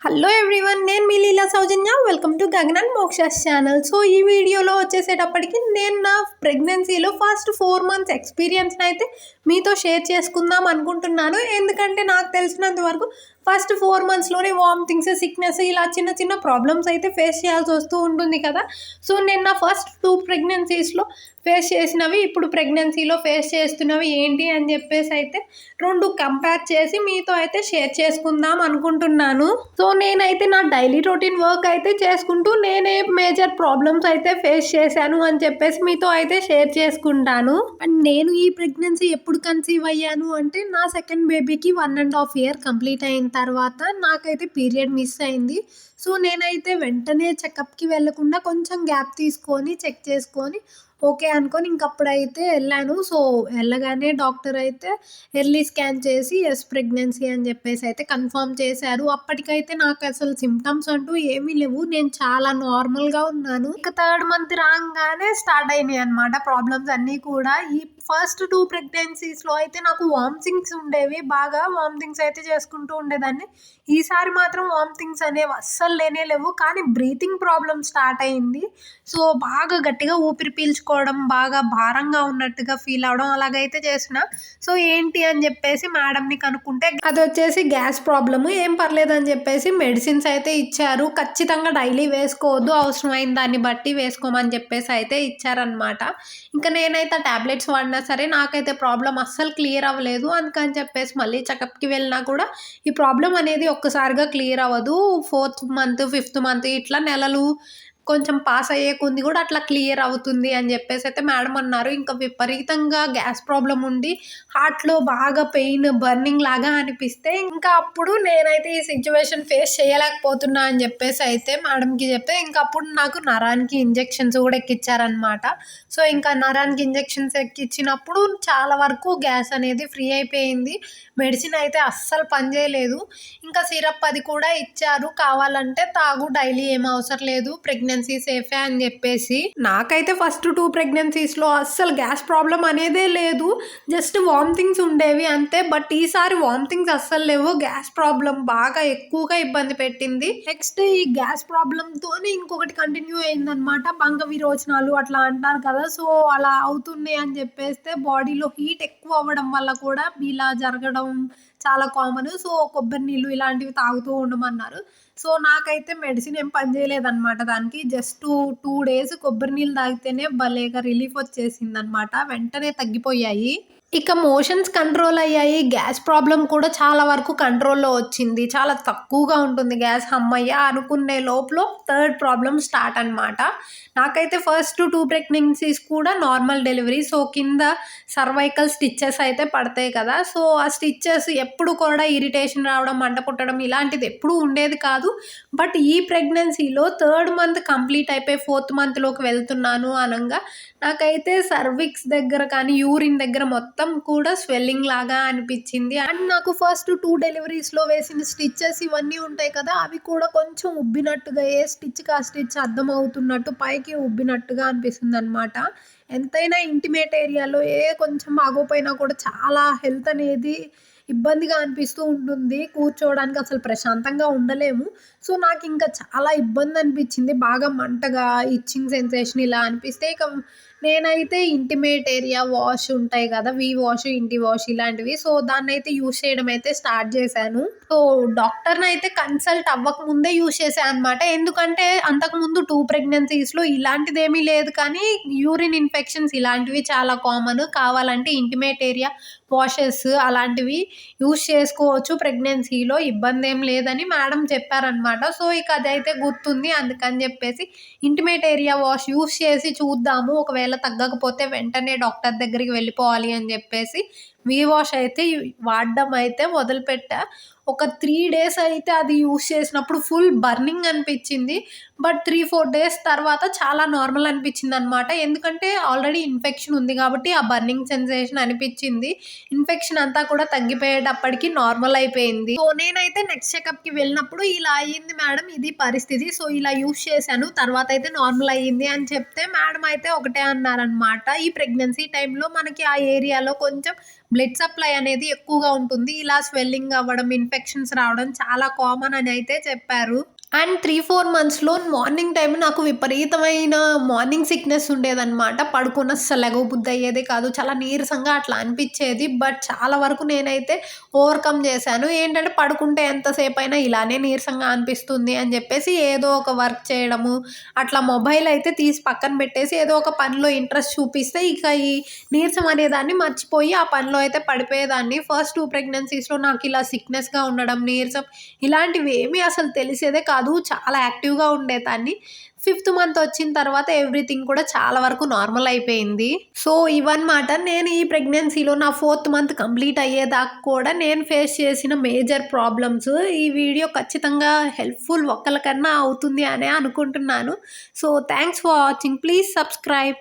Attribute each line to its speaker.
Speaker 1: Hello everyone, నేను మీ Leela Soujanya. Welcome to Gagan and Moksha's channel. So ఈ వీడియోలో వచ్చేసేటప్పటికి నేను నా ప్రెగ్నెన్సీలో ఫస్ట్ 4 మంత్స్ ఎక్స్పీరియన్స్ని అయితే మీతో షేర్ చేసుకుందాం అనుకుంటున్నాను. ఎందుకంటే నాకు తెలిసినంత వరకు ఫస్ట్ 4 మంత్స్లోనే వామిటింగ్స్, సిక్నెస్ ఇలా చిన్న చిన్న ప్రాబ్లమ్స్ అయితే ఫేస్ చేయాల్సి వస్తూ ఉంటుంది కదా. సో నేను నా ఫస్ట్ 2 ప్రెగ్నెన్సీస్లో ఫేస్ చేసినవి, ఇప్పుడు ప్రెగ్నెన్సీలో ఫేస్ చేస్తున్నవి ఏంటి అని చెప్పేసి అయితే 2 కంపేర్ చేసి మీతో అయితే షేర్ చేసుకుందాం అనుకుంటున్నాను. సో నేనైతే నా డైలీ రొటీన్ వర్క్ అయితే చేసుకుంటూ నేనే మేజర్ ప్రాబ్లమ్స్ అయితే ఫేస్ చేశాను అని చెప్పేసి మీతో అయితే షేర్ చేసుకుంటాను. అండ్ నేను ఈ ప్రెగ్నెన్సీ ఎప్పుడు కన్సీవ్ అయ్యాను అంటే నా సెకండ్ బేబీకి 1.5 year కంప్లీట్ అయిన తర్వాత నాకైతే పీరియడ్ మిస్ అయింది. సో నేనైతే వెంటనే చెకప్కి వెళ్ళకుండా కొంచెం గ్యాప్ తీసుకొని చెక్ చేసుకొని ఓకే అనుకొని ఇంకప్పుడైతే వెళ్ళాను. సో వెళ్ళగానే డాక్టర్ అయితే ఎర్లీ స్కాన్ చేసి ఎస్ ప్రెగ్నెన్సీ అని చెప్పేసి అయితే కన్ఫర్మ్ చేశారు. అప్పటికైతే నాకు అసలు సిమ్టమ్స్ అంటూ ఏమీ లేవు, నేను చాలా నార్మల్గా ఉన్నాను. ఇక 3rd మంత్ రాగానే స్టార్ట్ అయినాయి అనమాట ప్రాబ్లమ్స్ అన్నీ కూడా. ఈ ఫస్ట్ 2 ప్రెగ్నెన్సీస్లో అయితే నాకు వామిటింగ్స్ ఉండేవి, బాగా వామిటింగ్స్ అయితే చేసుకుంటూ ఉండేదాన్ని. ఈసారి మాత్రం వామిటింగ్స్ అనేవి అస్సలు లేనే లేవు, కానీ బ్రీతింగ్ ప్రాబ్లమ్ స్టార్ట్ అయింది. సో బాగా గట్టిగా ఊపిరి పీల్చుకోవడం, బాగా భారంగా ఉన్నట్టుగా ఫీల్ అవడం అలాగైతే చేసిన. సో ఏంటి అని చెప్పేసి మేడంని కనుక్కుంటే అది వచ్చేసి గ్యాస్ ప్రాబ్లము, ఏం పర్లేదు అని చెప్పేసి మెడిసిన్స్ అయితే ఇచ్చారు. ఖచ్చితంగా డైలీ వేసుకోవద్దు, అవసరమైన దాన్ని బట్టి వేసుకోమని చెప్పేసి అయితే ఇచ్చారనమాట. ఇంకా నేనైతే టాబ్లెట్స్ వాడినా సరే నాకైతే ప్రాబ్లం అస్సలు క్లియర్ అవ్వలేదు. అందుకని చెప్పేసి మళ్ళీ చెకప్కి వెళ్ళినా కూడా ఈ ప్రాబ్లం అనేది ఒక్కసారిగా క్లియర్ అవ్వదు. 4th మంత్ 5th మంత్ ఇట్లా నెలలు కొంచెం పాస్ అయ్యే కొంది కూడా అట్లా క్లియర్ అవుతుంది అని చెప్పేసి అయితే మేడం అన్నారు. ఇంకా విపరీతంగా గ్యాస్ ప్రాబ్లం ఉండి హార్ట్లో బాగా పెయిన్, బర్నింగ్ లాగా అనిపిస్తే ఇంకా అప్పుడు నేనైతే ఈ సిచ్యువేషన్ ఫేస్ చేయలేకపోతున్నా అని చెప్పేసి అయితే మేడంకి చెప్తే ఇంకా అప్పుడు నాకు నరానికి ఇంజెక్షన్స్ కూడా ఎక్కిచ్చారనమాట. సో ఇంకా నరానికి ఇంజెక్షన్స్ ఎక్కిచ్చినప్పుడు చాలా వరకు గ్యాస్ అనేది ఫ్రీ అయిపోయింది. మెడిసిన్ అయితే అస్సలు పనిచేయలేదు. ఇంకా సిరప్ అది కూడా ఇచ్చారు, కావాలంటే తాగు, డైలీ ఏం అవసరం లేదు, ప్రెగ్నెన్సీ సేఫే అని చెప్పేసి. నాకైతే ఫస్ట్ 2 ప్రెగ్నెన్సీస్లో అస్సలు గ్యాస్ ప్రాబ్లం అనేదే లేదు, జస్ట్ వామిటింగ్స్ ఉండేవి అంతే. బట్ ఈసారి వామిటింగ్స్ అస్సలు లేవు, గ్యాస్ ప్రాబ్లం బాగా ఎక్కువగా ఇబ్బంది పెట్టింది. నెక్స్ట్ ఈ గ్యాస్ ప్రాబ్లంతోనే ఇంకొకటి కంటిన్యూ అయిందనమాట, బంగ విరోచనాలు అట్లా అంటారు కదా. సో అలా అవుతున్నాయి అని చెప్పేస్తే బాడీలో హీట్ ఎక్కువ అవ్వడం వల్ల కూడా ఇలా జరగడం చాలా కామన్. సో కొబ్బరి నీళ్ళు ఇలాంటివి తాగుతూ ఉండమన్నారు. సో నాకైతే మెడిసిన్ ఏం పనిచేయలేదన్నమాట దానికి. జస్ట్ 2 days కొబ్బరి నీళ్ళు తాగితేనే భలేగా రిలీఫ్ వచ్చేసిందనమాట, వెంటనే తగ్గిపోయాయి. ఇక మోషన్స్ కంట్రోల్ అయ్యాయి, గ్యాస్ ప్రాబ్లం కూడా చాలా వరకు కంట్రోల్లో వచ్చింది. చాలా తక్కువగా ఉంటుంది గ్యాస్, హమ్మయ్య అనుకునే లోపల 3rd ప్రాబ్లం స్టార్ట్ అనమాట. నాకైతే ఫస్ట్ 2 ప్రెగ్నెన్సీస్ కూడా నార్మల్ డెలివరీ. సో కింద సర్వైకల్ స్టిచ్చెస్ అయితే పడతాయి కదా. సో ఆ స్టిచ్చెస్ ఎప్పుడు కూడా ఇరిటేషన్ రావడం, మంట పుట్టడం ఇలాంటిది ఎప్పుడూ ఉండేది కాదు. బట్ ఈ ప్రెగ్నెన్సీలో 3rd మంత్ కంప్లీట్ అయిపోయి 4th మంత్లోకి వెళ్తున్నాను అనగా నాకైతే సర్విక్స్ దగ్గర కానీ యూరిన్ దగ్గర మొత్తం కూడా స్వెల్లింగ్ లాగా అనిపించింది. అండ్ నాకు ఫస్ట్ 2 డెలివరీస్లో వేసిన స్టిచ్చెస్ ఇవన్నీ ఉంటాయి కదా, అవి కూడా కొంచెం ఉబ్బినట్టుగా, ఏ స్టిచ్కి ఆ స్టిచ్ అర్థం అవుతున్నట్టు పైకి ఉబ్బినట్టుగా అనిపిస్తుంది అనమాట. ఎంతైనా ఇంటిమేట్ ఏరియాలో కొంచెం ఆగోపోయినా కూడా చాలా హెల్త్ అనేది ఇబ్బందిగా అనిపిస్తూ ఉంటుంది, కూర్చోవడానికి అసలు ప్రశాంతంగా ఉండలేము. సో నాకు ఇంకా చాలా ఇబ్బంది అనిపించింది, బాగా మంటగా, ఇచ్చింగ్ సెన్సేషన్ ఇలా అనిపిస్తే ఇక నేనైతే ఇంటిమేట్ ఏరియా వాష్ ఉంటాయి కదా, వీ వాష్, ఇంటి వాష్ ఇలాంటివి, సో దాన్ని అయితే యూస్ చేయడం అయితే స్టార్ట్ చేశాను. సో డాక్టర్ని అయితే కన్సల్ట్ అవ్వక ముందే యూస్ చేశాను అనమాట. ఎందుకంటే అంతకుముందు 2 ప్రెగ్నెన్సీస్లో ఇలాంటిది ఏమీ లేదు, కానీ యూరిన్ ఇన్ఫెక్షన్స్ ఇలాంటివి చాలా కామన్. కావాలంటే ఇంటిమేట్ ఏరియా వాషెస్ అలాంటివి యూస్ చేసుకోవచ్చు ప్రెగ్నెన్సీలో, ఇబ్బంది ఏం లేదని మేడం చెప్పారనమాట. సో ఇక అదైతే గుర్తుంది, అందుకని చెప్పేసి ఇంటిమేట్ ఏరియా వాష్ యూస్ చేసి చూద్దాము, ఒకవేళ తగ్గకపోతే వెంటనే డాక్టర్ దగ్గరికి వెళ్ళిపోవాలి అని చెప్పేసి వీ వాష్ అయితే వాడడం అయితే మొదలుపెట్టా. ఒక 3 days అయితే అది యూస్ చేసినప్పుడు ఫుల్ బర్నింగ్ అనిపించింది. బట్ 3-4 days తర్వాత చాలా నార్మల్ అనిపించింది అనమాట. ఎందుకంటే ఆల్రెడీ ఇన్ఫెక్షన్ ఉంది కాబట్టి ఆ బర్నింగ్ సెన్సేషన్ అనిపించింది. ఇన్ఫెక్షన్ అంతా కూడా తగ్గిపోయేటప్పటికి నార్మల్ అయిపోయింది. సో నేనైతే నెక్స్ట్ చెకప్కి వెళ్ళినప్పుడు ఇలా అయ్యింది మేడం, ఇది పరిస్థితి, సో ఇలా యూస్ చేశాను, తర్వాత అయితే నార్మల్ అయ్యింది అని చెప్తే మేడం అయితే ఒకటే అన్నారనమాట, ఈ ప్రెగ్నెన్సీ టైంలో మనకి ఆ ఏరియాలో కొంచెం బ్లడ్ సప్లై అనేది ఎక్కువగా ఉంటుంది. ఇలా స్వెల్లింగ్ అవ్వడం, ఇన్ఫెక్షన్స్ రావడం చాలా కామన్ అని అయితే చెప్పారు. అండ్ 3-4 మంత్స్‌లో మార్నింగ్ టైమ్ నాకు విపరీతమైన మార్నింగ్ సిక్‌నెస్ ఉండేదనమాట. పడుకొని అస్సలు లెగవబుద్ధి అయ్యేదే కాదు. చాలా నీరసంగా అట్లా అనిపిచ్చేది. బట్ చాలా వరకు నేనైతే ఓవర్‌కమ్ చేశాను. ఏంటంటే పడుకుంటే ఎంతసేపైనా ఇలానే నీరసంగా అనిపిస్తుంది అని చెప్పేసి ఏదో ఒక వర్క్ చేయడము, అట్లా మొబైల్ అయితే తీసి పక్కన పెట్టేసి ఏదో ఒక పనిలో ఇంట్రెస్ట్ చూపిస్తే ఇక ఈ నీరసం అనేదాన్ని మర్చిపోయి ఆ పనిలో అయితే పడిపోయేదాన్ని. ఫస్ట్ 2 ప్రెగ్నెన్సీస్‌లో నాకు ఇలా సిక్‌నెస్‌గా ఉండడం, నీరసం ఇలాంటివి ఏమీ అసలు తెలిసేదే కాదు. చాలా యాక్టివ్‌గా ఉండేదాన్ని. 5th మంత్ వచ్చిన తర్వాత ఎవ్రీథింగ్ కూడా చాలా వరకు నార్మల్ అయిపోయింది. సో, ఇవన్నమాట నేను ఈ ప్రెగ్నెన్సీలో నా 4th మంత్ కంప్లీట్ అయ్యేదాకా కూడా నేను ఫేస్ చేసిన మేజర్ ప్రాబ్లమ్స్. ఈ వీడియో ఖచ్చితంగా హెల్ప్‌ఫుల్ ఒక్కళ్ళకన్నా అవుతుంది అనే అనుకుంటున్నాను. So, thanks for watching. Please subscribe.